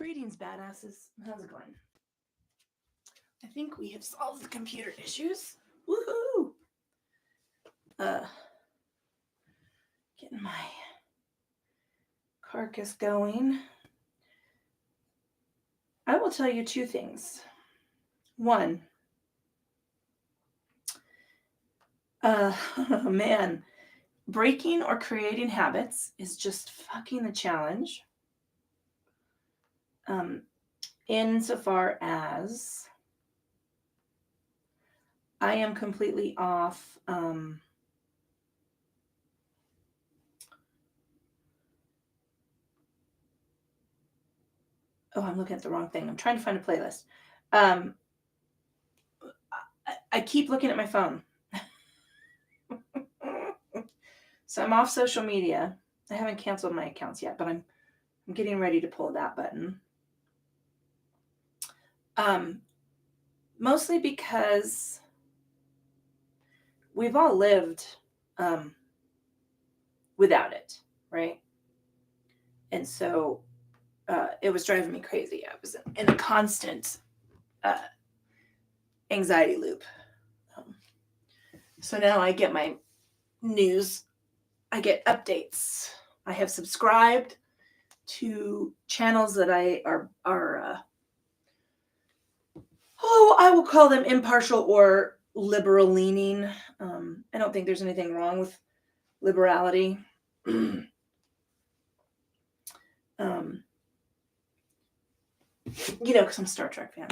Greetings, badasses. How's it going? I think we have solved the computer issues. Woohoo! Getting my carcass going. I will tell you two things. One, man, breaking or creating habits is just fucking the challenge. Insofar as I am completely off. Oh, I'm looking at the wrong thing. I'm trying to find a playlist. I keep looking at my phone. So I'm off social media. I haven't canceled my accounts yet, but I'm getting ready to pull that button. Mostly because we've all lived without it, right? And so it was driving me crazy. I was in a constant anxiety loop. So now I get my news, I get updates. I have subscribed to channels that are I will call them impartial or liberal leaning. I don't think there's anything wrong with liberality. Because I'm a Star Trek fan.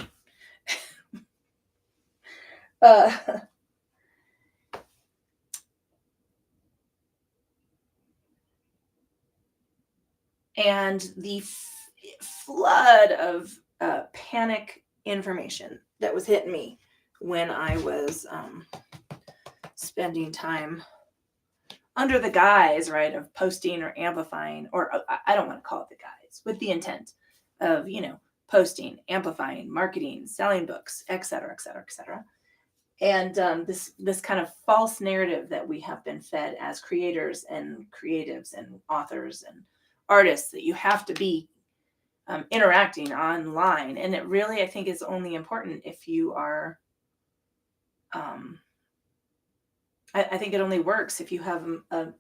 And the flood of panic information that was hitting me when I was spending time under the guise, right, of posting or amplifying, or I don't want to call it the guise, with the intent of, posting, amplifying, marketing, selling books, et cetera, et cetera, et cetera. And this kind of false narrative that we have been fed as creators and creatives and authors and artists, that you have to be interacting online. And it really, I think, is only important if you are, I think it only works if you have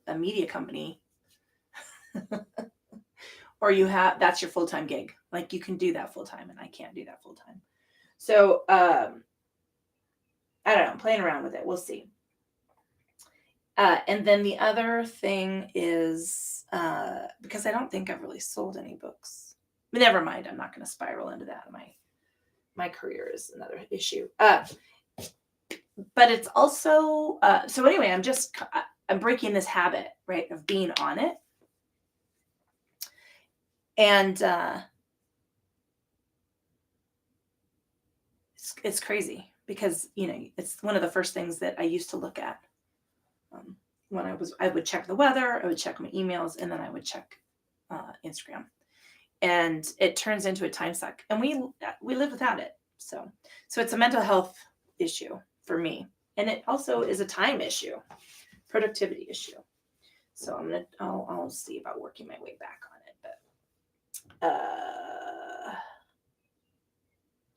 a media company or that's your full-time gig. Like, you can do that full-time, and I can't do that full-time. So, I don't know, I'm playing around with it. We'll see. And then the other thing is, because I don't think I've really sold any books. But never mind, I'm not going to spiral into that. My career is another issue. But it's also, so anyway, I'm breaking this habit, right, of being on it. And it's crazy because, it's one of the first things that I used to look at when I would check the weather, I would check my emails, and then I would check Instagram. And it turns into a time suck, and we live without it. So it's a mental health issue for me, and it also is a time issue, productivity issue. So I'll see about working my way back on it. But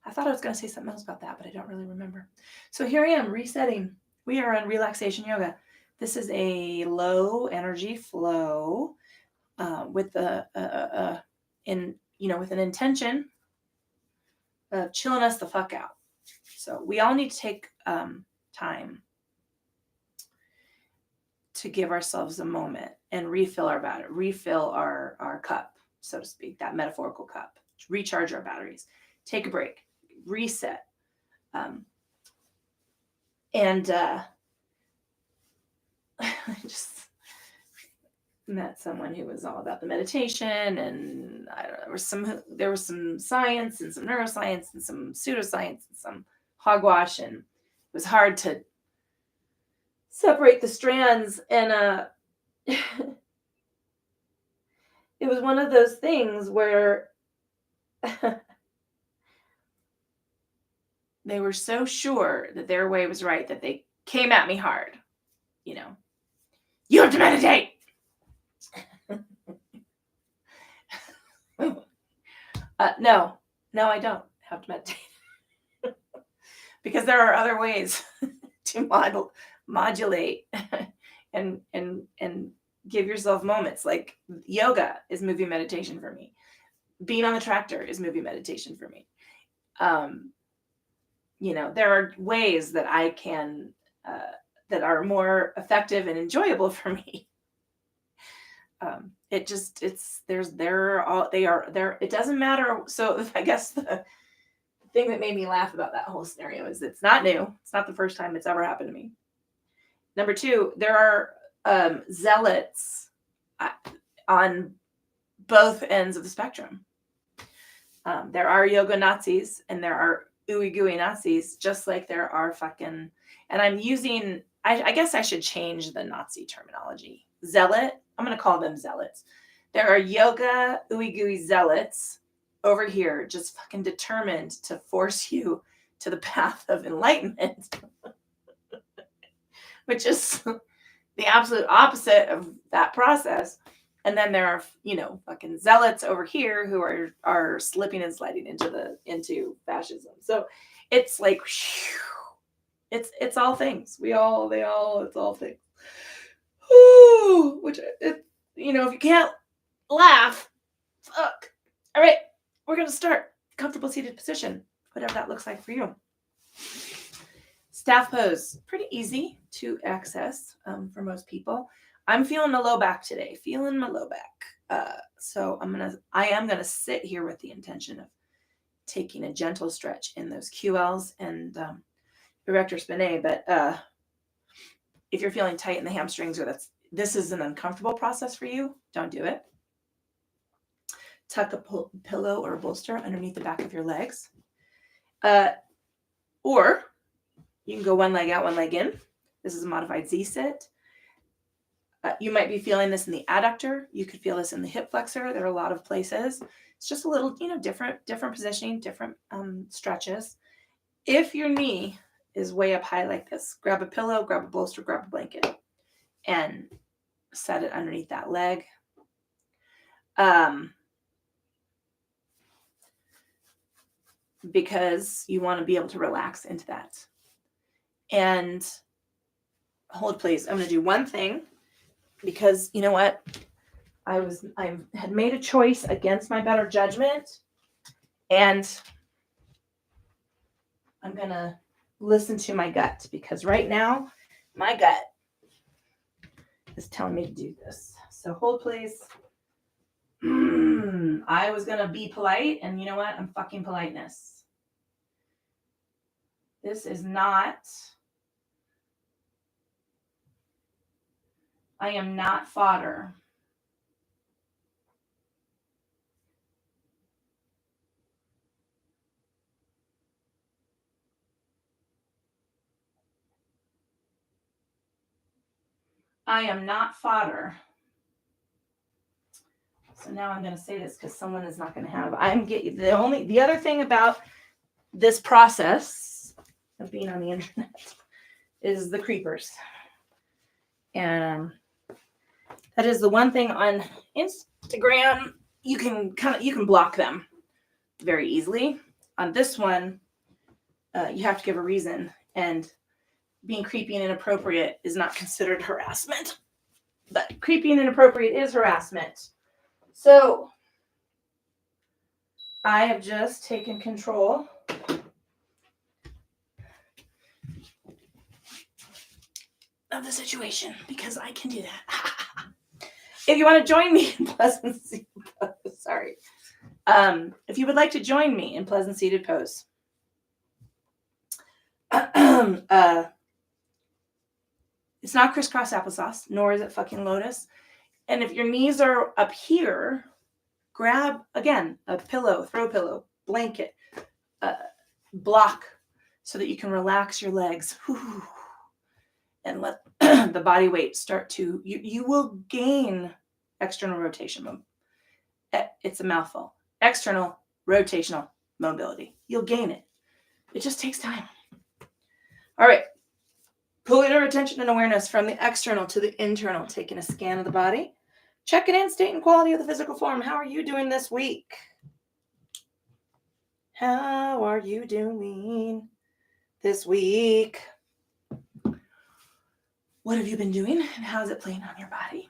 I thought I was going to say something else about that, but I don't really remember. So here I am resetting. We are on relaxation yoga. This is a low energy flow with with an intention of chilling us the fuck out. So we all need to take time to give ourselves a moment and refill our cup, so to speak, that metaphorical cup, recharge our batteries, take a break, reset. And I just met someone who was all about the meditation, and I don't know, there was some science and some neuroscience and some pseudoscience and some hogwash, and it was hard to separate the strands. And it was one of those things where they were so sure that their way was right that they came at me hard. You have to meditate. No, I don't have to meditate because there are other ways to modulate and give yourself moments. Like yoga is movie meditation for me. Being on the tractor is movie meditation for me. There are ways that I can that are more effective and enjoyable for me. It doesn't matter. So I guess the thing that made me laugh about that whole scenario is it's not new. It's not the first time it's ever happened to me. Number two, there are zealots on both ends of the spectrum. There are yoga Nazis and there are ooey gooey Nazis, just like there are fucking, and I'm using, I guess I should change the Nazi terminology. Zealot, I'm going to call them zealots. There are yoga ooey gooey zealots over here, just fucking determined to force you to the path of enlightenment, which is the absolute opposite of that process. And then there are, fucking zealots over here who are slipping and sliding into fascism. So it's like, it's all things. It's all things. Ooh, if you can't laugh, fuck. All right, we're going to start. Comfortable seated position, whatever that looks like for you. Staff pose, pretty easy to access for most people. I'm feeling my low back today, so I am gonna sit here with the intention of taking a gentle stretch in those QLs and erector spinae. But if you're feeling tight in the hamstrings or this is an uncomfortable process for you, don't do it. Tuck a pillow or a bolster underneath the back of your legs. Or you can go one leg out, one leg in. This is a modified Z-sit. You might be feeling this in the adductor. You could feel this in the hip flexor. There are a lot of places. It's just a little, different positioning, different stretches. If your knee is way up high like this, grab a pillow, grab a bolster, grab a blanket, and set it underneath that leg. Because you want to be able to relax into that. And hold, please. I'm going to do one thing. Because you know what? I had made a choice against my better judgment, and I'm going to listen to my gut, because right now my gut is telling me to do this. So hold, please. I was going to be polite, and you know what? I'm fucking politeness. This is not... I am not fodder. I am not fodder. So now I'm going to say this because someone is not going to have. The other thing about this process of being on the internet is the creepers, and that is the one thing on Instagram you can block them very easily. On this one, you have to give a reason, and being creepy and inappropriate is not considered harassment, but creepy and inappropriate is harassment. So I have just taken control of the situation because I can do that. If you want to join me in pleasant seated pose, sorry. If you would like to join me in pleasant seated pose, it's not crisscross applesauce, nor is it fucking lotus. And if your knees are up here, grab, again, a pillow, throw pillow, blanket, block so that you can relax your legs. And let the body weight start to, you will gain external rotation. It's a mouthful. External rotational mobility. You'll gain it. It just takes time. All right. Pulling our attention and awareness from the external to the internal, taking a scan of the body. Checking in, state and quality of the physical form. How are you doing this week? How are you doing this week? What have you been doing and how's it playing on your body?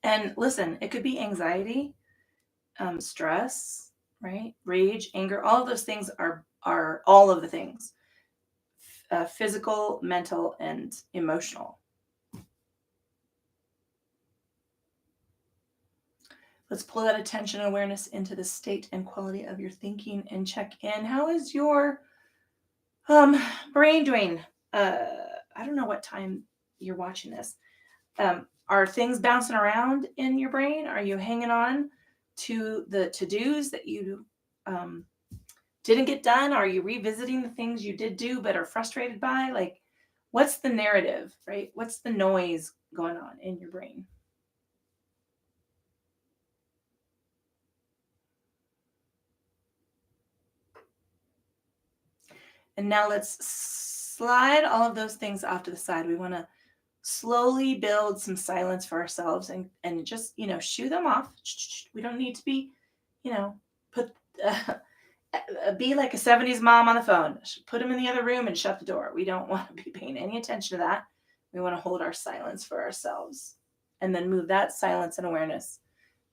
And listen, it could be anxiety, stress, right? Rage, anger, all of those things are all of the things. Physical, mental, and emotional. Let's pull that attention and awareness into the state and quality of your thinking and check in. How is your brain doing? I don't know what time you're watching this. Are things bouncing around in your brain? Are you hanging on to the to-dos that you didn't get done? Are you revisiting the things you did do but are frustrated by? Like, what's the narrative, right? What's the noise going on in your brain? And now let's slide all of those things off to the side. We want to slowly build some silence for ourselves and just, shoo them off. We don't need to be, put be like a 70s mom on the phone. Put them in the other room and shut the door. We don't want to be paying any attention to that. We want to hold our silence for ourselves and then move that silence and awareness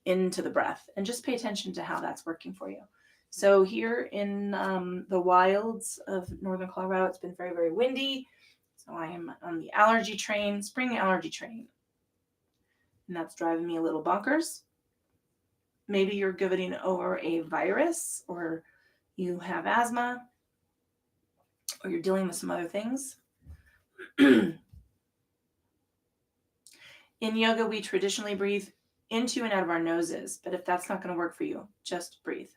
into the breath and just pay attention to how that's working for you. So here in the wilds of northern Colorado, it's been very, very windy. So I am on the allergy train, spring allergy train. And that's driving me a little bonkers. Maybe you're getting over a virus or you have asthma or you're dealing with some other things. In yoga, we traditionally breathe into and out of our noses. But if that's not going to work for you, just breathe.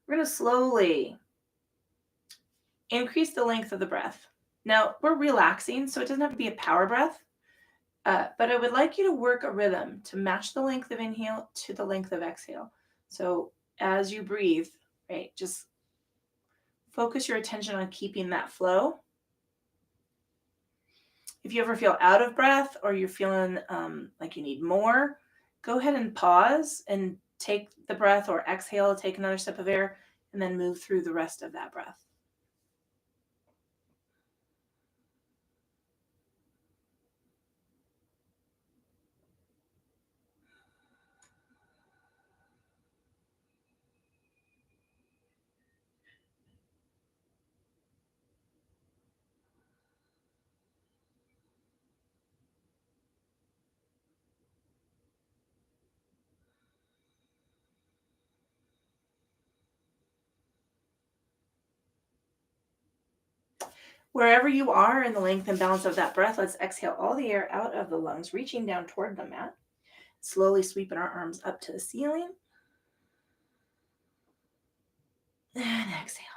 We're going to slowly increase the length of the breath. Now, we're relaxing, so it doesn't have to be a power breath. But I would like you to work a rhythm to match the length of inhale to the length of exhale. So as you breathe, right, just focus your attention on keeping that flow. If you ever feel out of breath or you're feeling like you need more, go ahead and pause and take the breath or exhale, take another sip of air, and then move through the rest of that breath. Wherever you are in the length and balance of that breath, let's exhale all the air out of the lungs, reaching down toward the mat. Slowly sweeping our arms up to the ceiling. And exhaling.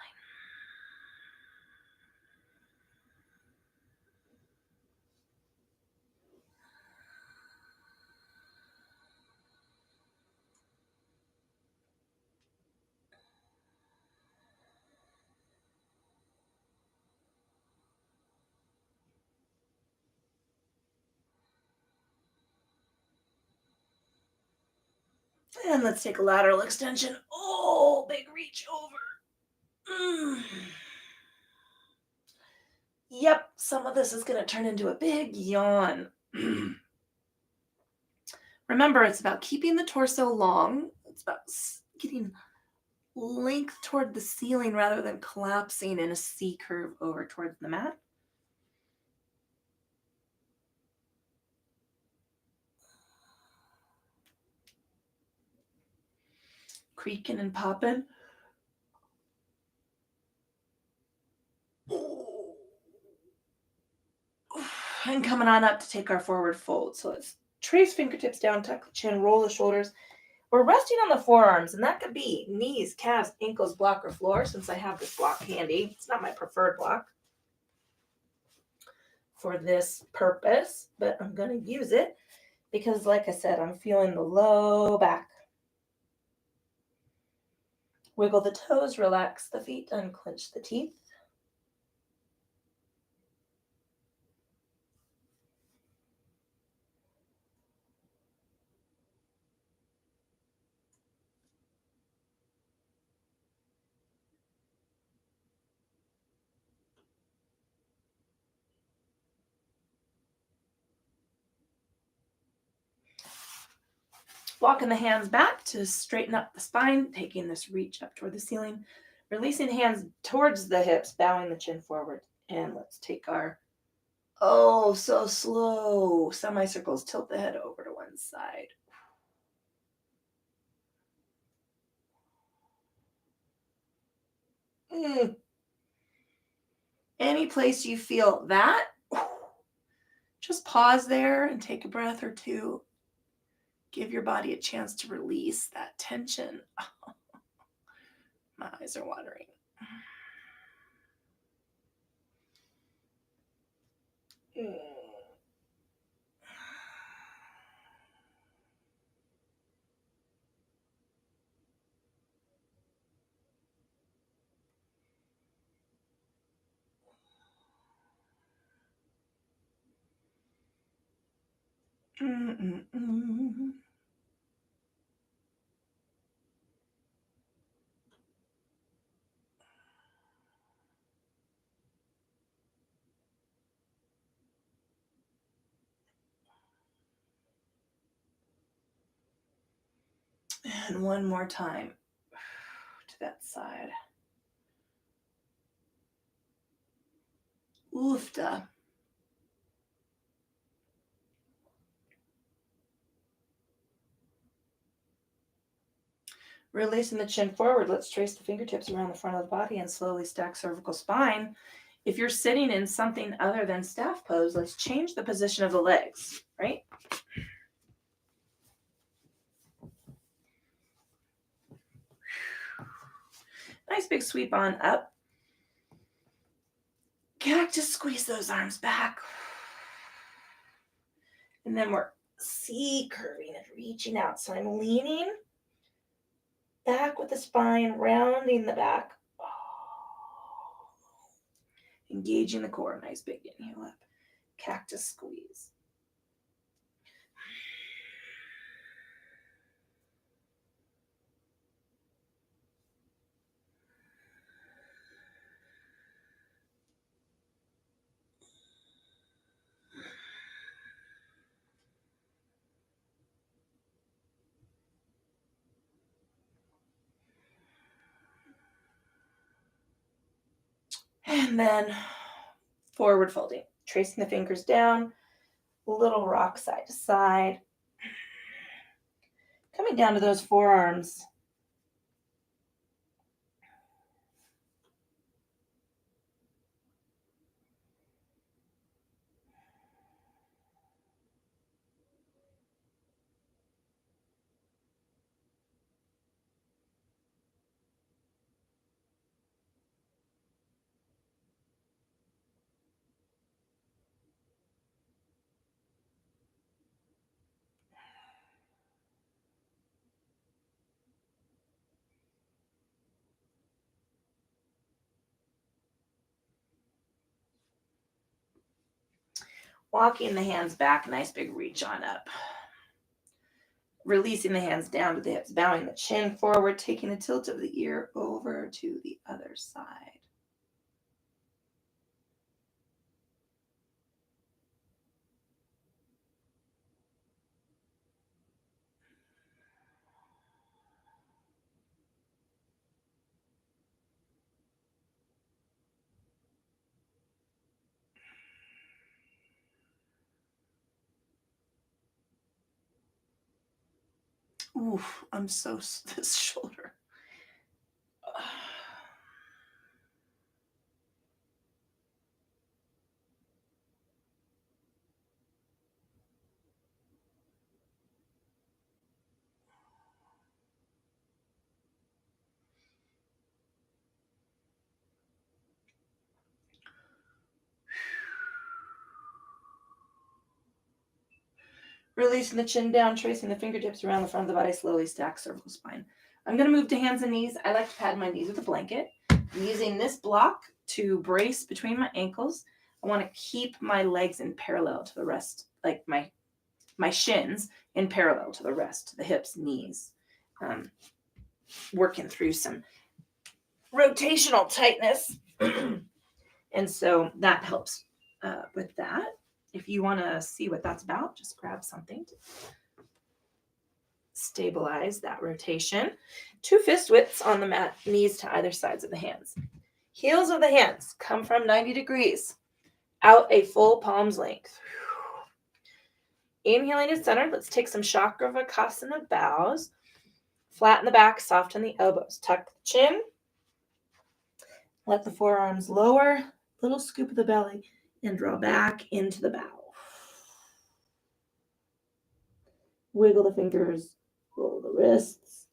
And let's take a lateral extension. Oh, big reach over. Yep, some of this is going to turn into a big yawn. Remember, it's about keeping the torso long. It's about getting length toward the ceiling rather than collapsing in a C curve over towards the mat. Creaking and popping. And coming on up to take our forward fold. So let's trace fingertips down, tuck the chin, roll the shoulders. We're resting on the forearms, and that could be knees, calves, ankles, block, or floor, since I have this block handy. It's not my preferred block for this purpose, but I'm going to use it. because, like I said, I'm feeling the low back. Wiggle the toes, relax the feet, unclench the teeth. Walking the hands back to straighten up the spine, taking this reach up toward the ceiling, releasing hands towards the hips, bowing the chin forward. And let's take our, oh, so slow semicircles. Tilt the head over to one side. Any place you feel that, just pause there and take a breath or two. Give your body a chance to release that tension. My eyes are watering. And one more time to that side. Oofta. Releasing the chin forward, let's trace the fingertips around the front of the body and slowly stack cervical spine. If you're sitting in something other than staff pose, let's change the position of the legs, right? Nice big sweep on up. Cactus, squeeze those arms back. And then we're C curving and reaching out. So I'm leaning back with the spine, rounding the back. Engaging the core. Nice big inhale up. Cactus squeeze. And then forward folding. Tracing the fingers down. Little rock side to side. Coming down to those forearms. Walking the hands back, nice big reach on up. Releasing the hands down to the hips, bowing the chin forward, taking the tilt of the ear over to the other side. Oof, I'm so, this shoulder. Releasing the chin down, tracing the fingertips around the front of the body, slowly stack cervical spine. I'm going to move to hands and knees. I like to pad my knees with a blanket. I'm using this block to brace between my ankles. I want to keep my legs in parallel to the rest, like my shins in parallel to the rest, the hips, knees. Working through some rotational tightness. And so that helps with that. If you want to see what that's about, just grab something to stabilize that rotation. 2 fist widths on the mat, knees to either sides of the hands. Heels of the hands come from 90 degrees, out a full palm's length. Inhaling to center, let's take some Chakravakasana bows. Flatten the back, soften the elbows. Tuck the chin. Let the forearms lower, little scoop of the belly, and draw back into the bow. Wiggle the fingers, roll the wrists.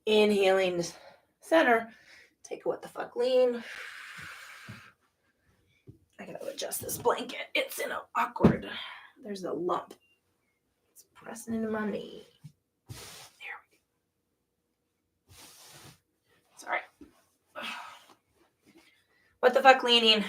Inhaling center, take a what the fuck lean. I gotta adjust this blanket. It's in an awkward. There's a lump. It's pressing into my knee. There we go. Sorry. What the fuck leaning?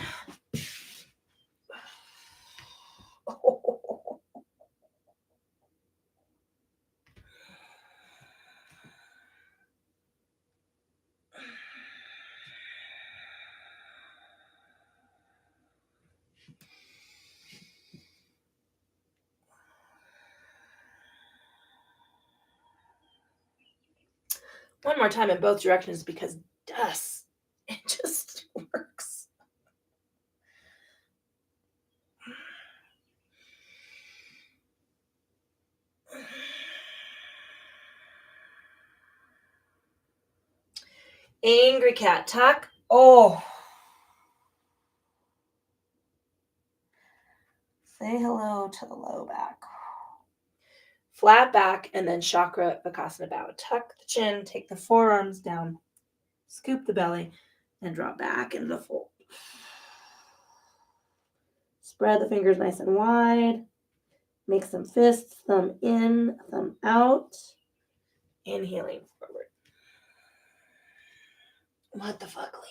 One more time in both directions because it just works. Angry cat tuck. Oh. Say hello to the low back. Flat back and then Chakravakasana bow. Tuck the chin, take the forearms down, scoop the belly, and drop back into the fold. Spread the fingers nice and wide. Make some fists, thumb in, thumb out. Inhaling forward. What the fuck, lean?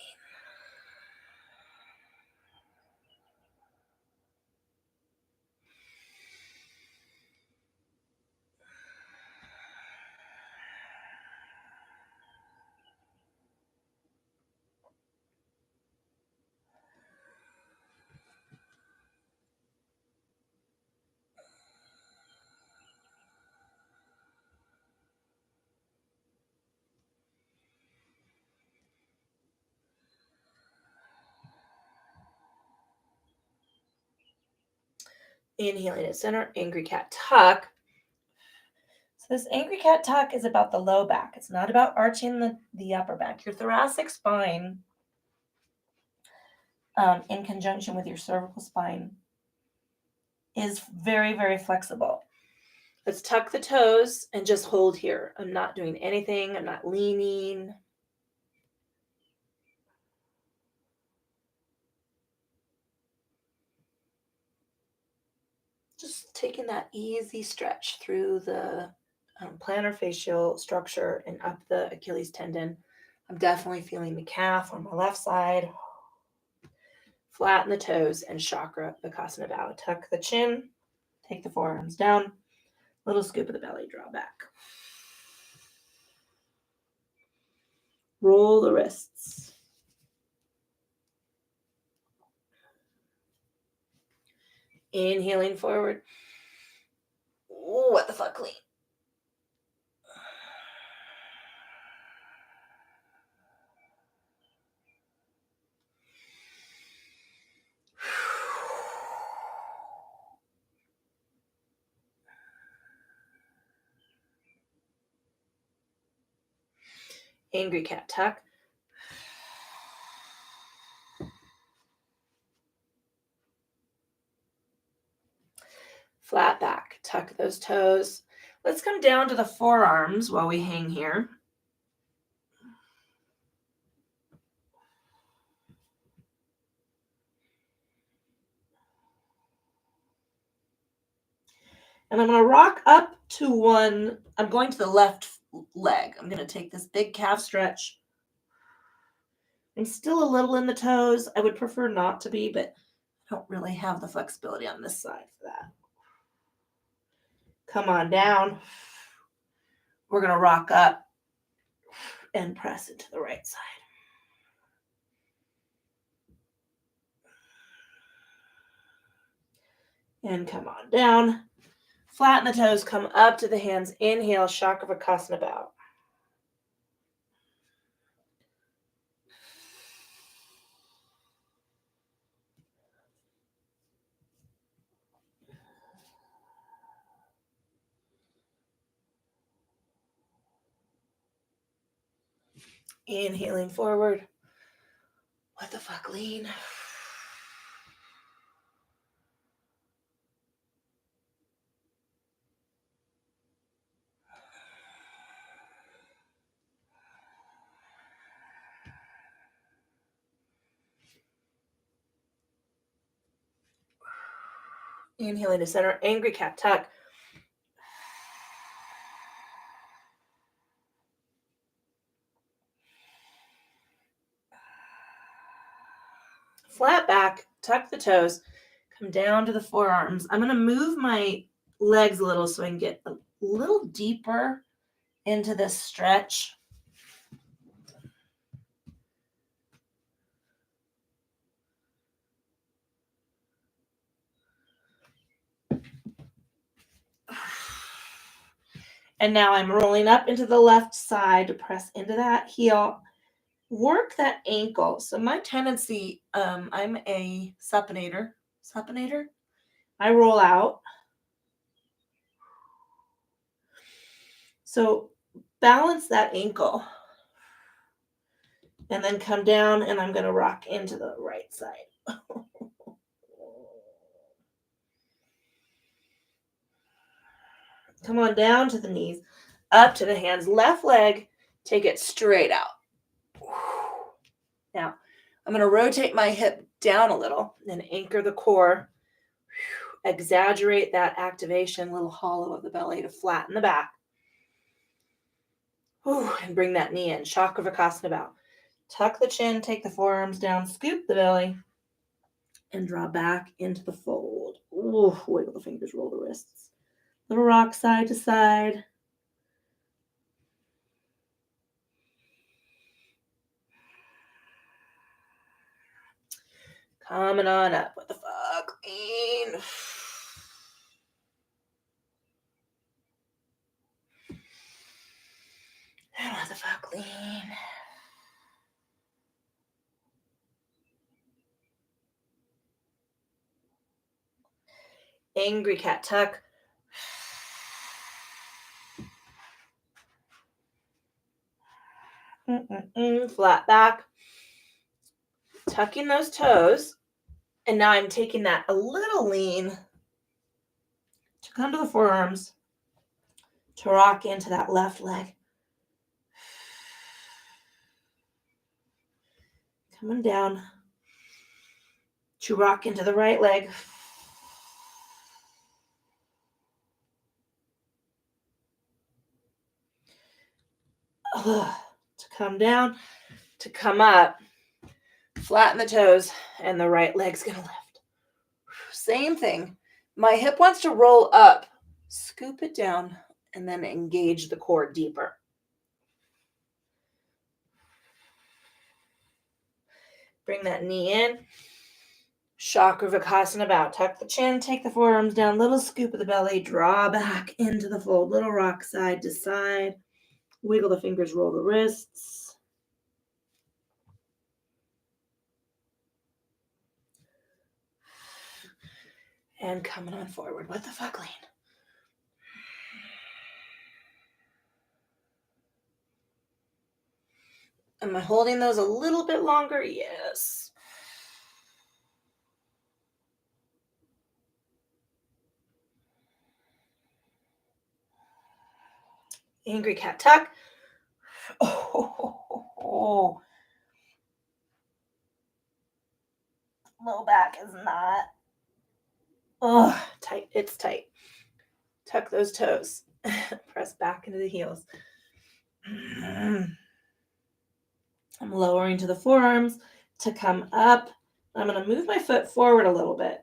Inhaling at center, angry cat tuck. So this angry cat tuck is about the low back. It's not about arching the upper back. Your thoracic spine, in conjunction with your cervical spine, is very, very flexible. Let's tuck the toes and just hold here. I'm not doing anything. I'm not leaning. Just taking that easy stretch through the plantar fascial structure and up the Achilles tendon. I'm definitely feeling the calf on my left side. Flatten the toes and Chakravakasana bow. Tuck the chin. Take the forearms down. Little scoop of the belly. Draw back. Roll the wrists. Inhaling forward. Ooh, what the fuck, clean. Angry cat tuck. Flat back, tuck those toes. Let's come down to the forearms while we hang here. And I'm going to rock up to one. I'm going to the left leg. I'm going to take this big calf stretch. I'm still a little in the toes. I would prefer not to be, but I don't really have the flexibility on this side for that. Come on down. We're going to rock up and press into the right side. And come on down. Flatten the toes, come up to the hands. Inhale, Chakravarkasana bow. Inhaling forward. What the fuck, lean. Inhaling to center, angry cat tuck. Flat back, tuck the toes, come down to the forearms. I'm going to move my legs a little so I can get a little deeper into this stretch. And now I'm rolling up into the left side to press into that heel. Work that ankle. So my tendency, I'm a supinator. I roll out. So balance that ankle. And then come down, and I'm going to rock into the right side. Come on down to the knees, up to the hands, left leg, take it straight out. Now, I'm going to rotate my hip down a little and anchor the core. Exaggerate that activation, little hollow of the belly to flatten the back. And bring that knee in, Chakravarkasana bow. Tuck the chin, take the forearms down, scoop the belly, and draw back into the fold. Wiggle the fingers, roll the wrists. Little rock side to side. Coming on up. What the fuck? Lean. What the fuck? Lean. Angry cat tuck. Flat back. Tucking those toes. And now I'm taking that a little lean to come to the forearms to rock into that left leg. Coming down to rock into the right leg. To come down, to come up, flatten the toes, and the right leg's going to lift. Same thing. My hip wants to roll up. Scoop it down and then engage the core deeper. Bring that knee in. Chakravakasana bow. Tuck the chin, take the forearms down, little scoop of the belly, draw back into the fold, little rock side to side. Wiggle the fingers, roll the wrists. And coming on forward. What the fuck, Lane? Am I holding those a little bit longer? Yes. Angry cat tuck. Oh. Low back is not. Oh, tight. It's tight. Tuck those toes. Press back into the heels. I'm lowering to the forearms to come up. I'm going to move my foot forward a little bit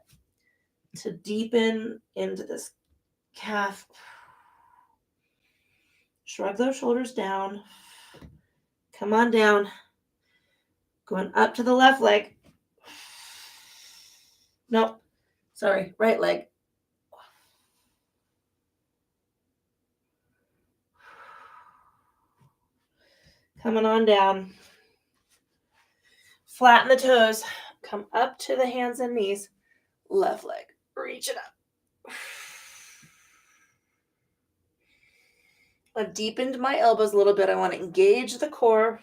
to deepen into this calf. Shrug those shoulders down. Come on down. Going up to the left leg. Nope. Sorry, right leg. Coming on down. Flatten the toes. Come up to the hands and knees. Left leg. Reach it up. I've deepened my elbows a little bit. I want to engage the core.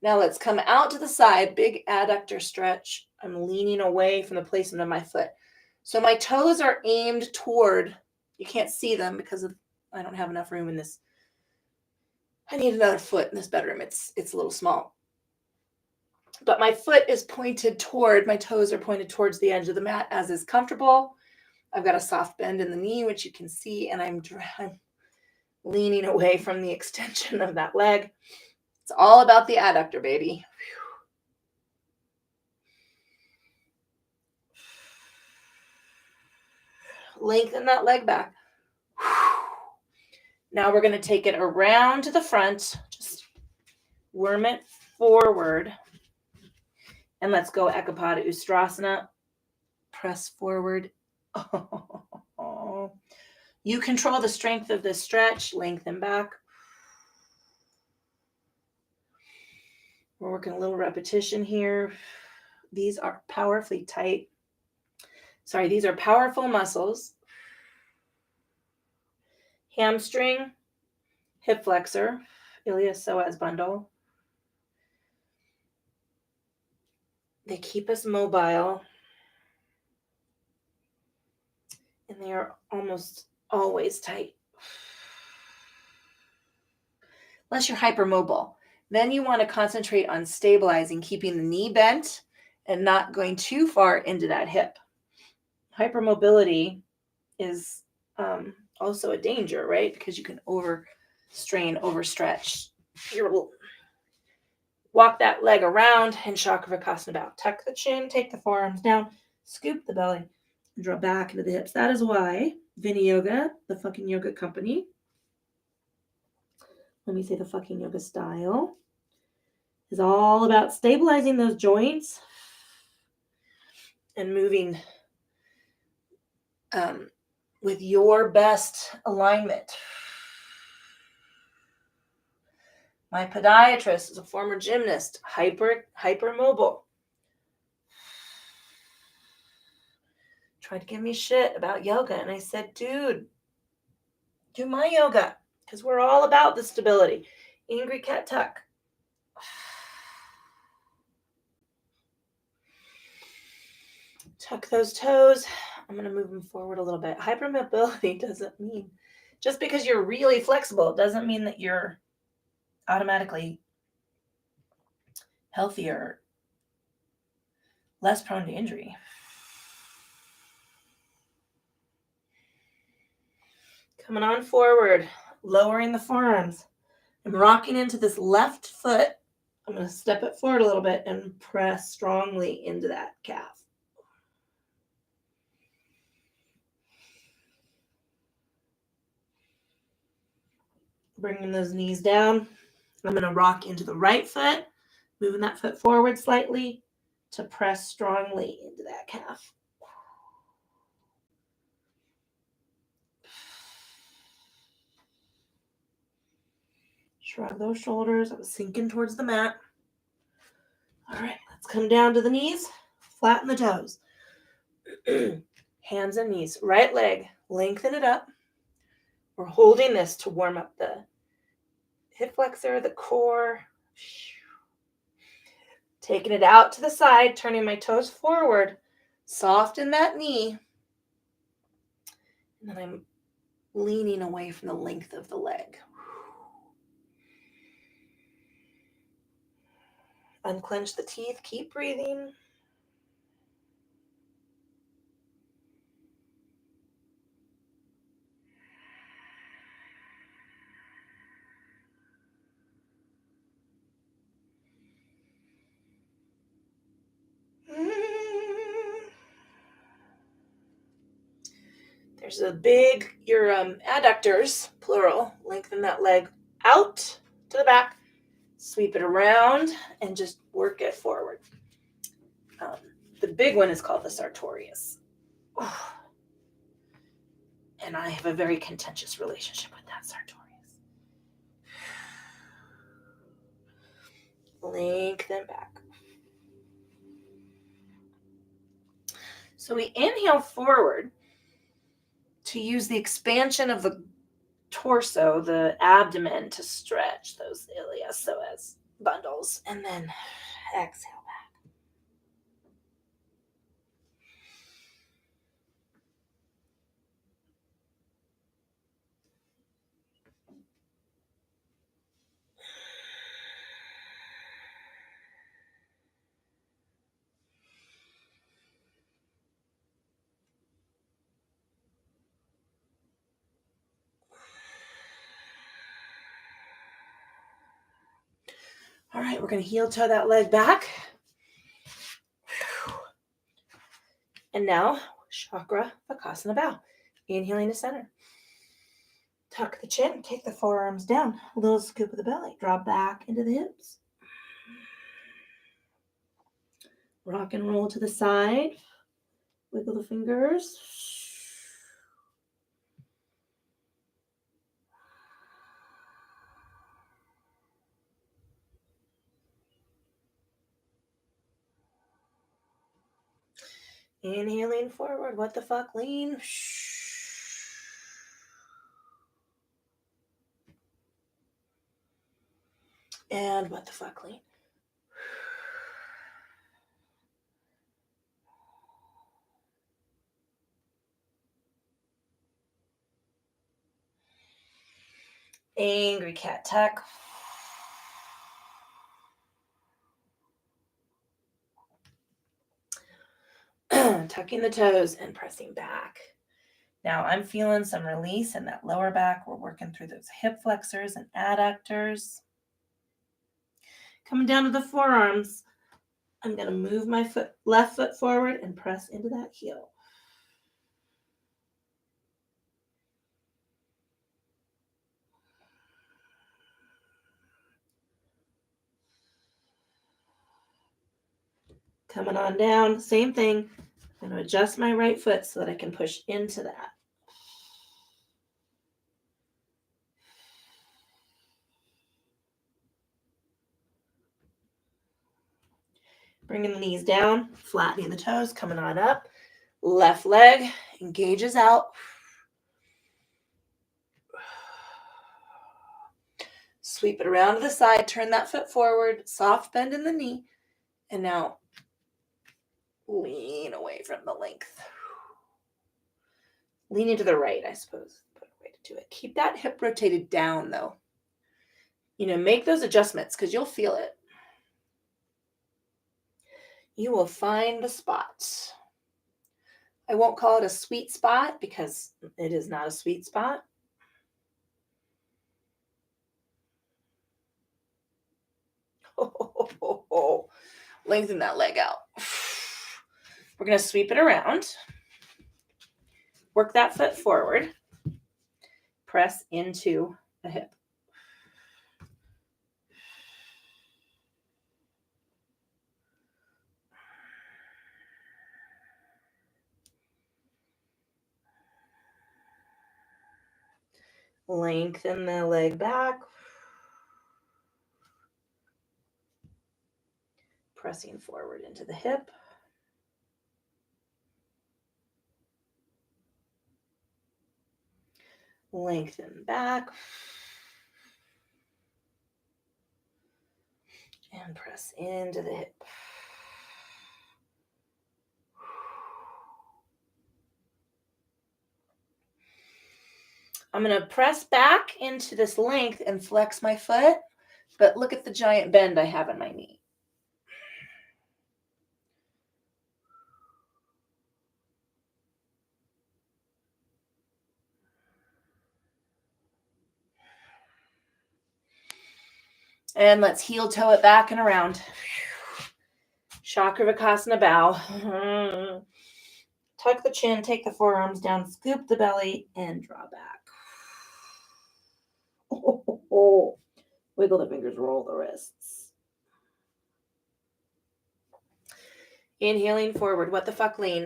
Now let's come out to the side. Big adductor stretch. I'm leaning away from the placement of my foot. So my toes are aimed toward, you can't see them because I don't have enough room in this. I need another foot in this bedroom. It's a little small. But my foot is pointed toward, my toes are pointed towards the edge of the mat as is comfortable. I've got a soft bend in the knee, which you can see, and I'm leaning away from the extension of that leg. It's all about the adductor, baby. Lengthen that leg back. Now we're going to take it around to the front. Just worm it forward. And let's go Ekapada Ustrasana. Press forward. Oh. You control the strength of this stretch. Lengthen back. We're working a little repetition here. These are powerfully tight. Sorry, these are powerful muscles. Hamstring, hip flexor, iliopsoas bundle. They keep us mobile. And they are almost always tight. Unless you're hypermobile. Then you want to concentrate on stabilizing, keeping the knee bent and not going too far into that hip. Hypermobility is also a danger, right? Because you can overstrain, overstretch. Walk that leg around in Chakravakasana bow. Tuck the chin, take the forearms down, scoop the belly, and draw back into the hips. That is why Vinny Yoga, the fucking yoga company, let me say the fucking yoga style, is all about stabilizing those joints and moving with your best alignment. My podiatrist is a former gymnast, hypermobile. Tried to give me shit about yoga, and I said, dude, do my yoga, because we're all about the stability. Angry cat tuck. Tuck those toes. I'm going to move them forward a little bit. Hypermobility doesn't mean, just because you're really flexible, it doesn't mean that you're automatically healthier, less prone to injury. Coming on forward, lowering the forearms. I'm rocking into this left foot. I'm going to step it forward a little bit and press strongly into that calf. Bringing those knees down. I'm going to rock into the right foot, moving that foot forward slightly to press strongly into that calf. Shrug those shoulders. I was sinking towards the mat. All right, let's come down to the knees. Flatten the toes. Hands and knees. Right leg, lengthen it up. We're holding this to warm up the hip flexor, the core. Taking it out to the side, turning my toes forward. Soften that knee. And then I'm leaning away from the length of the leg. Unclench the teeth. Keep breathing. There's a big, your adductors, plural, lengthen that leg out to the back, sweep it around, and just work it forward. The big one is called the sartorius. Oh. And I have a very contentious relationship with that sartorius. Lengthen back. So we inhale forward to use the expansion of the torso, the abdomen, to stretch those iliopsoas bundles, and then exhale back. All right, we're going to heel toe that leg back. And now, chakra vakasana bow. Inhaling to center. Tuck the chin, take the forearms down. A little scoop of the belly. Drop back into the hips. Rock and roll to the side. Wiggle the fingers. Inhaling forward. What the fuck? Lean. And what the fuck? Lean. Angry cat tuck. Tucking the toes and pressing back. Now I'm feeling some release in that lower back. We're working through those hip flexors and adductors. Coming down to the forearms, I'm going to move my left foot forward and press into that heel. Coming on down, same thing. I'm going to adjust my right foot so that I can push into that. Bringing the knees down, flattening the toes, coming on up. Left leg engages out. Sweep it around to the side, turn that foot forward, soft bend in the knee, and now lean away from the length. Leaning to the right, I suppose. Put a way to do it. Keep that hip rotated down, though. Make those adjustments because you'll feel it. You will find the spots. I won't call it a sweet spot because it is not a sweet spot. Lengthen that leg out. We're going to sweep it around. Work that foot forward. Press into the hip. Lengthen the leg back. Pressing forward into the hip. Lengthen back. And press into the hip. I'm going to press back into this length and flex my foot, but look at the giant bend I have in my knee. And let's heel toe it back and around. Chakravarkasana bow. Tuck the chin, take the forearms down, scoop the belly, and draw back. Oh. Wiggle the fingers, roll the wrists. Inhaling forward. What the fuck, lean.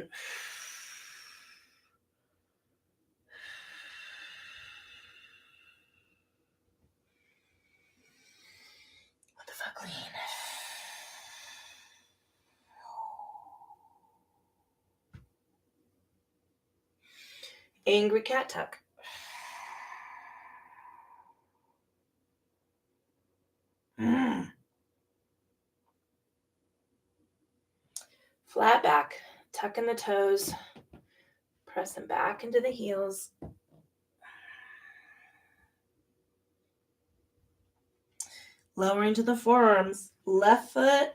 What the fuck, lean. Angry cat tuck. Flat back. Tucking the toes. Pressing back into the heels. Lowering to the forearms. Left foot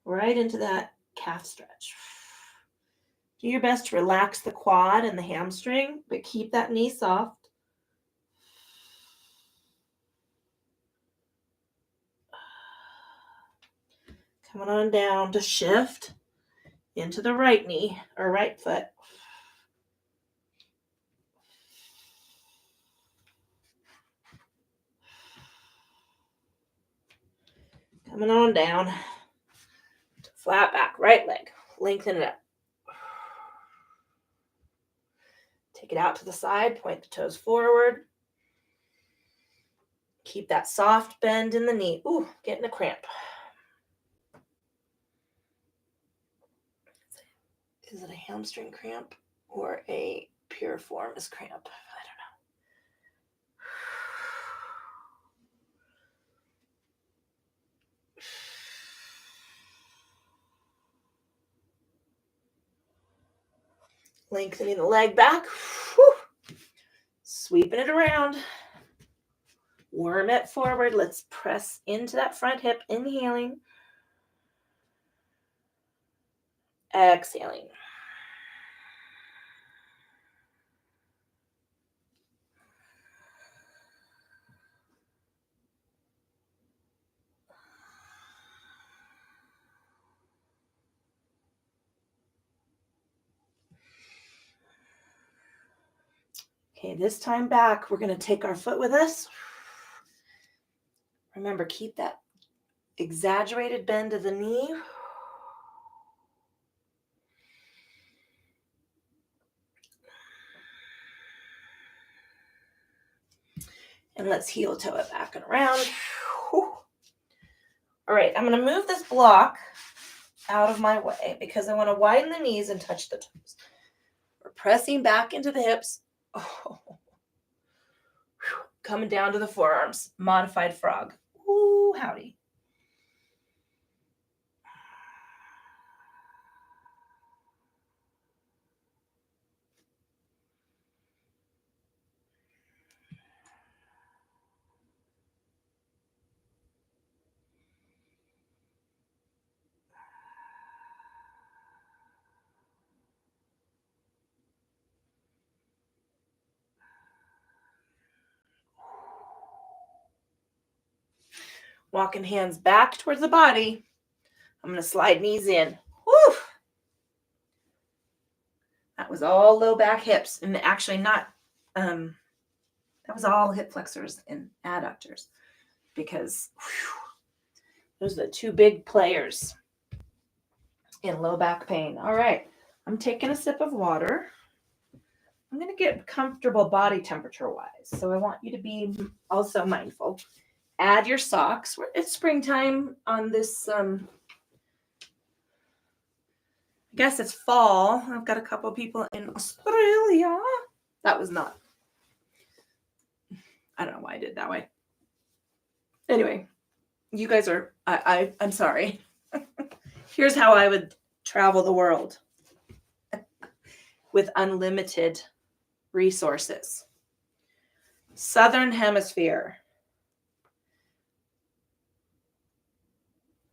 right into that calf stretch. Do your best to relax the quad and the hamstring, but keep that knee soft. Coming on down to shift into the right knee or right foot. Coming on down to flat back, right leg. Lengthen it up. Take it out to the side, point the toes forward. Keep that soft bend in the knee. Ooh, getting a cramp. Is it a hamstring cramp or a piriformis cramp? I don't know. Lengthening the leg back. Whew. Sweeping it around. Worm it forward. Let's press into that front hip. Inhaling. Exhaling. Okay, this time back, we're going to take our foot with us. Remember, keep that exaggerated bend of the knee. And let's heel toe it back and around. Whew. All right, I'm going to move this block out of my way because I want to widen the knees and touch the toes. We're pressing back into the hips. Oh. Coming down to the forearms. Modified frog. Ooh, howdy. Walking hands back towards the body. I'm going to slide knees in. Woo! That was all low back hips. And actually not, that was all hip flexors and adductors. Because those are the two big players in low back pain. All right. I'm taking a sip of water. I'm going to get comfortable body temperature wise. So I want you to be also mindful. Add your socks. It's springtime on this, I guess it's fall. I've got a couple people in Australia. That was not, I don't know why I did that way. Anyway, you guys are, I'm sorry. Here's how I would travel the world with unlimited resources. Southern Hemisphere,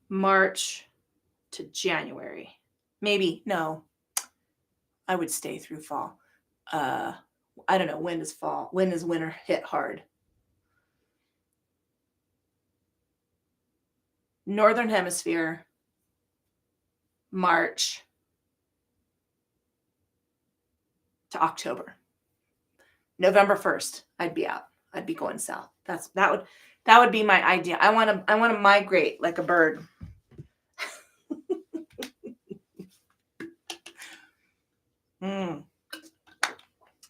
March to January. Maybe, no, I would stay through fall. I don't know, when does fall, when does winter hit hard? Northern Hemisphere, March to October. November 1st, I'd be out. I'd be going south. That would be my idea. I want to migrate like a bird.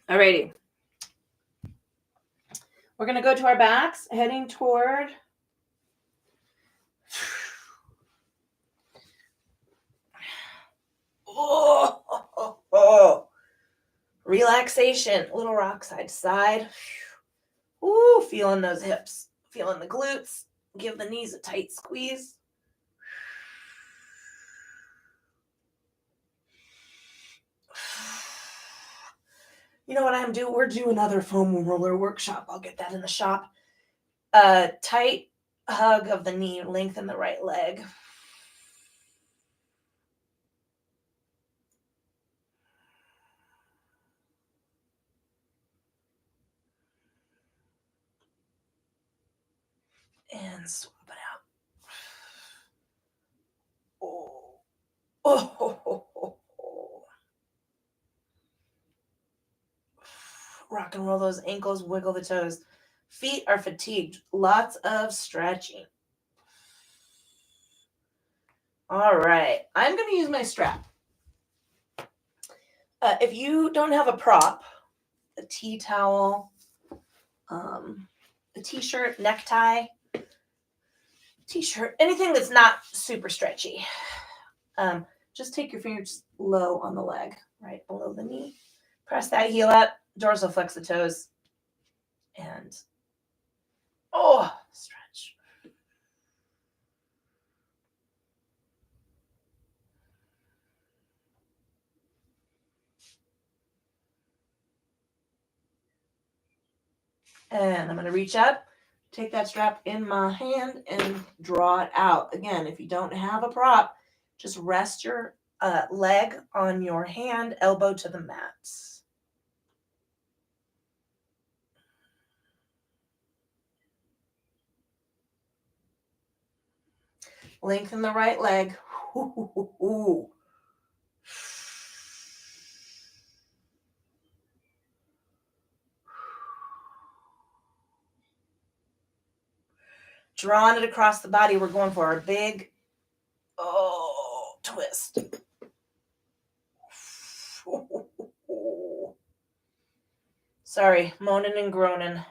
Alrighty. We're going to go to our backs, heading toward relaxation. Little rock side to side. Ooh, feeling those hips, feeling the glutes. Give the knees a tight squeeze. You know what I'm doing? We're doing another foam roller workshop. I'll get that in the shop. Tight hug of the knee, lengthen the right leg. And swap it out. Oh. Rock and roll those ankles, wiggle the toes. Feet are fatigued. Lots of stretching. All right. I'm going to use my strap. If you don't have a prop, a tea towel, a t-shirt, necktie, t-shirt, anything that's not super stretchy, just take your fingers low on the leg, right below the knee. Press that heel up, dorsal flex the toes, and stretch. And I'm going to reach up, take that strap in my hand, and draw it out. Again, if you don't have a prop, just rest your leg on your hand, elbow to the mat. Lengthen the right leg. Ooh. Drawing it across the body. We're going for our big, twist. Sorry, moaning and groaning.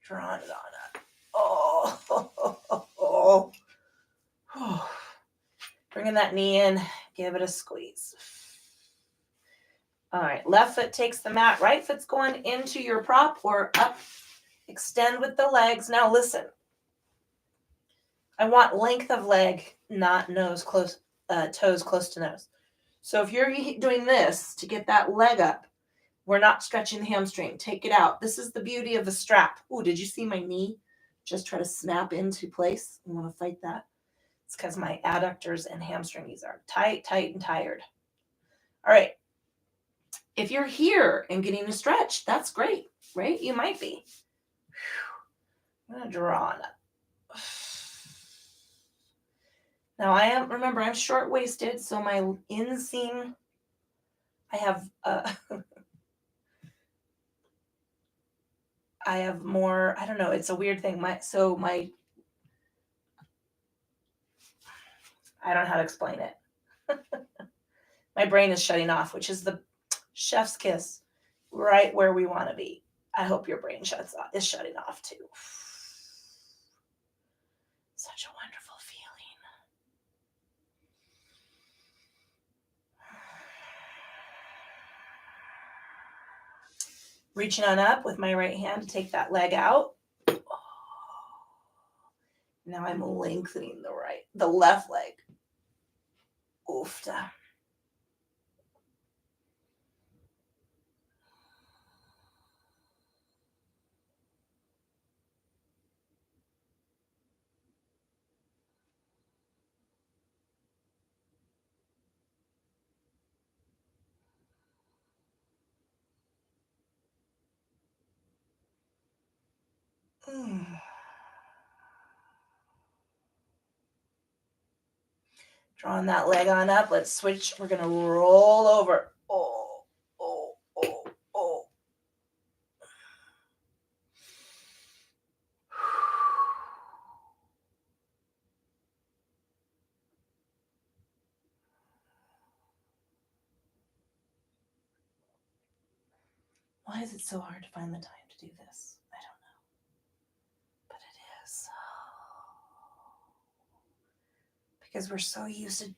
Drawing it on up. Bringing that knee in, give it a squeeze. All right, left foot takes the mat, right foot's going into your prop or up. Extend with the legs. Now listen, I want length of leg, not toes close to nose. So if you're doing this to get that leg up, we're not stretching the hamstring. Take it out. This is the beauty of the strap. Oh, did you see my knee just try to snap into place? I want to fight that. It's because my adductors and hamstrings are tight, and tired. All right. If you're here and getting a stretch, that's great, right? You might be. I'm going to draw on it. Now remember, I'm short-waisted, so my inseam, I have I have more, I don't know, it's a weird thing. I don't know how to explain it. My brain is shutting off, which is the chef's kiss, right where we want to be. I hope your brain is shutting off too. Such a wonderful feeling. Reaching on up with my right hand to take that leg out. Now I'm lengthening the left leg. Oofta. Drawing that leg on up. Let's switch. We're going to roll over. Oh, oh, oh, oh. Why is it so hard to find the time to do this? I don't know. But it is. Because we're so used to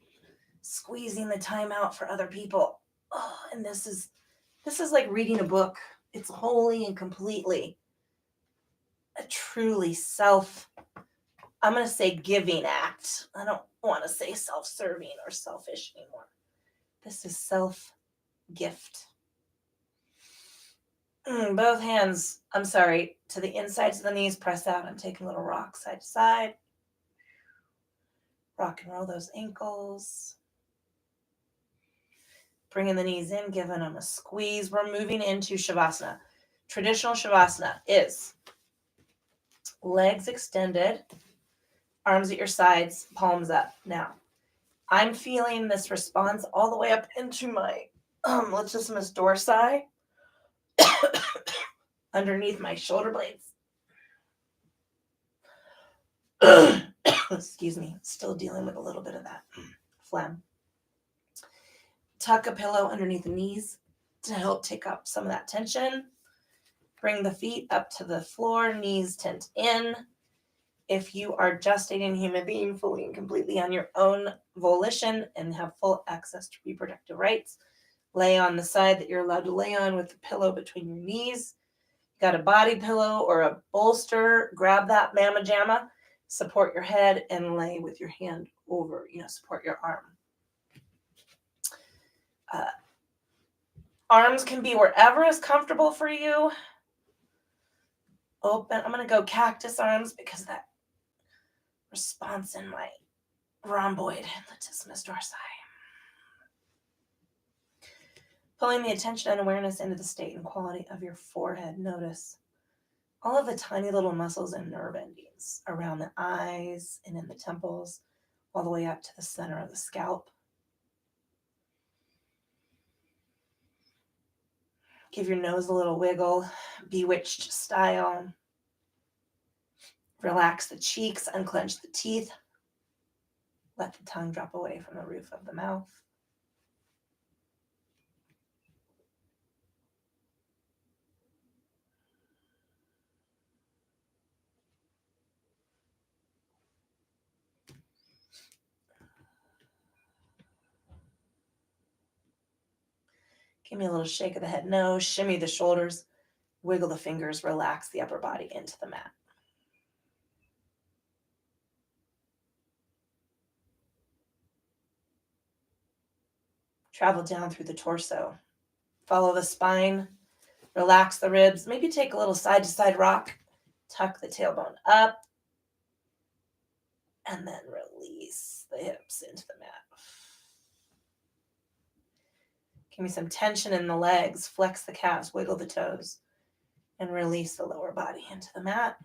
squeezing the time out for other people. Oh, and this is like reading a book. It's wholly and completely a truly I'm going to say giving act. I don't want to say self-serving or selfish anymore. This is self-gift. Both hands, I'm sorry, to the insides of the knees, press out. I'm taking a little rock side to side. Rock and roll those ankles. Bringing the knees in, giving them a squeeze. We're moving into Shavasana. Traditional Shavasana is legs extended, arms at your sides, palms up. Now, I'm feeling this response all the way up into my latissimus dorsi, underneath my shoulder blades. Excuse me, still dealing with a little bit of that phlegm. Tuck a pillow underneath the knees to help take up some of that tension. Bring the feet up to the floor, knees tent in. If you are gestating human being fully and completely on your own volition and have full access to reproductive rights, lay on the side that you're allowed to lay on with the pillow between your knees. You got a body pillow or a bolster, grab that mamma jamma, support your head and lay with your hand over, support your arm. Arms can be wherever is comfortable for you. Open. I'm going to go cactus arms because that response in my rhomboid and latissimus dorsi. Pulling the attention and awareness into the state and quality of your forehead. Notice all of the tiny little muscles and nerve endings around the eyes and in the temples, all the way up to the center of the scalp. Give your nose a little wiggle, bewitched style. Relax the cheeks, unclench the teeth. Let the tongue drop away from the roof of the mouth. Give me a little shake of the head, no, shimmy the shoulders, wiggle the fingers, relax the upper body into the mat. Travel down through the torso. Follow the spine, relax the ribs, maybe take a little side-to-side rock, tuck the tailbone up, and then release the hips into the mat. Give me some tension in the legs, flex the calves, wiggle the toes, and release the lower body into the mat.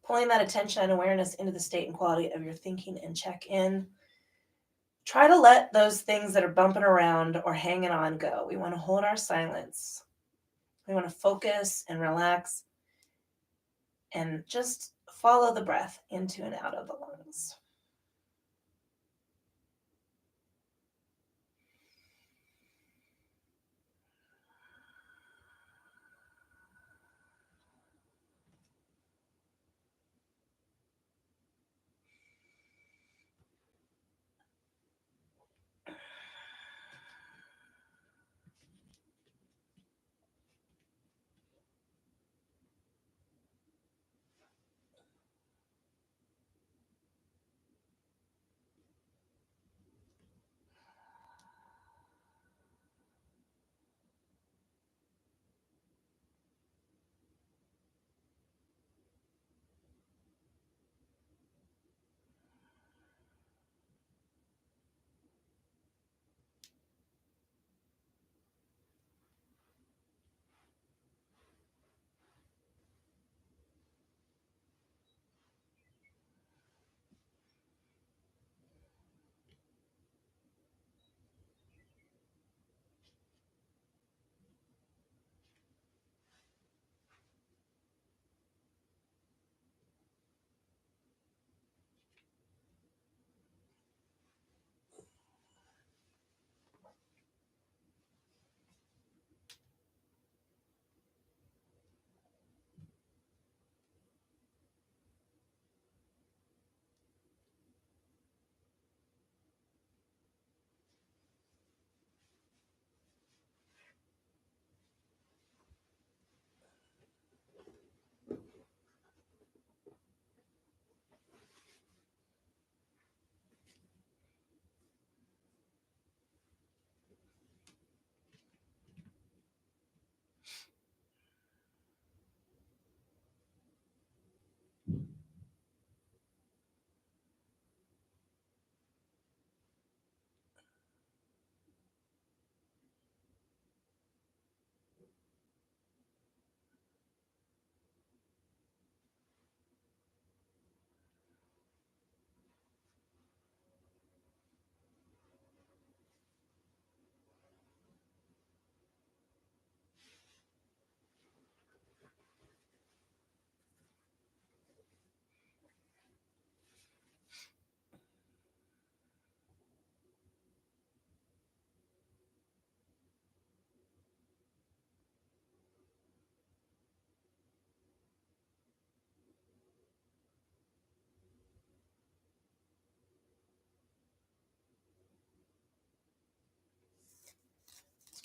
Pulling that attention and awareness into the state and quality of your thinking and check in. Try to let those things that are bumping around or hanging on go. We want to hold our silence. We want to focus and relax and just follow the breath into and out of the lungs.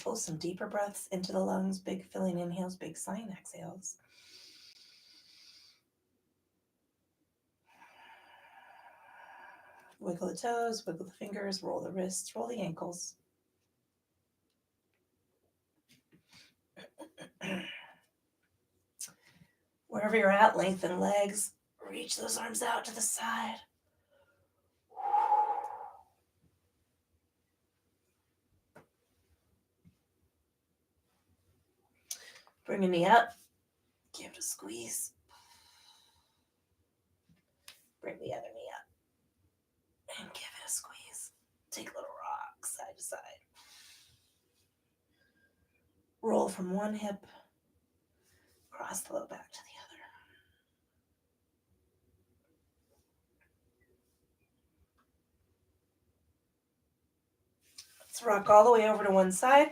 Pull some deeper breaths into the lungs, big filling inhales, big sighing exhales. Wiggle the toes, wiggle the fingers, roll the wrists, roll the ankles. Wherever you're at, lengthen legs, reach those arms out to the side. Bring a knee up, give it a squeeze. Bring the other knee up and give it a squeeze. Take a little rock side to side. Roll from one hip, cross the low back to the other. Let's rock all the way over to one side.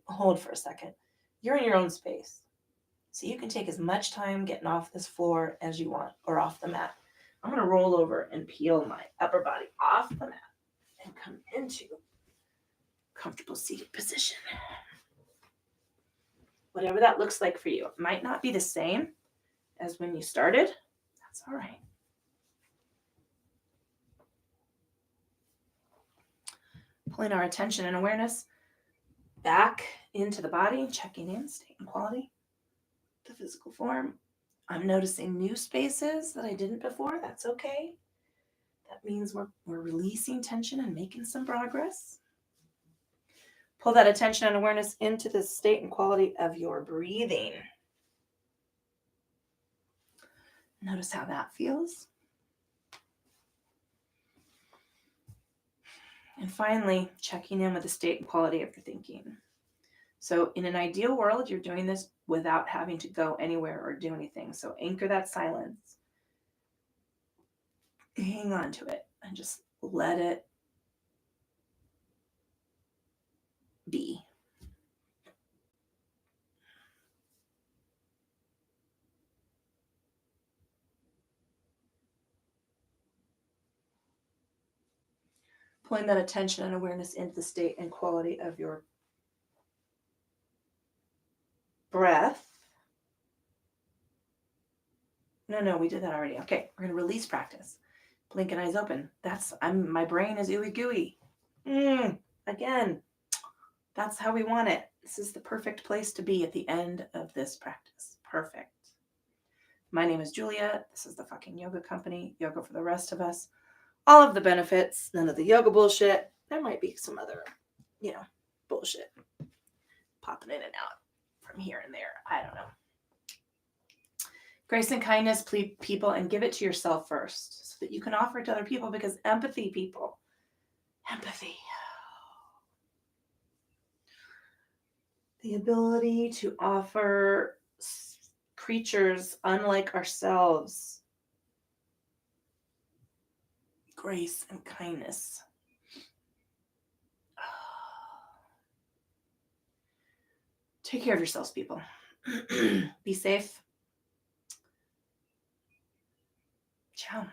Hold for a second. You're in your own space. So you can take as much time getting off this floor as you want, or off the mat. I'm going to roll over and peel my upper body off the mat and come into comfortable seated position. Whatever that looks like for you. It might not be the same as when you started. That's all right. Pulling our attention and awareness back into the body, checking in, state and quality, the physical form. I'm noticing new spaces that I didn't before. That's okay. That means we're releasing tension and making some progress. Pull that attention and awareness into the state and quality of your breathing. Notice how that feels. And finally, checking in with the state and quality of your thinking. So in an ideal world, you're doing this without having to go anywhere or do anything. So anchor that silence. Hang on to it and just let it be. Pulling that attention and awareness into the state and quality of your breath. No, we did that already. Okay, we're gonna release practice. Blinking eyes open. My brain is ooey gooey. Again, that's how we want it. This is the perfect place to be at the end of this practice. Perfect. My name is Julia. This is the fucking yoga company. Yoga for the rest of us. All of the benefits, none of the yoga bullshit. There might be some other, bullshit popping in and out from here and there. I don't know. Grace and kindness, please, people, and give it to yourself first so that you can offer it to other people, because empathy, people. Empathy. The ability to offer creatures unlike ourselves grace and kindness. Take care of yourselves, people. Be safe. Ciao.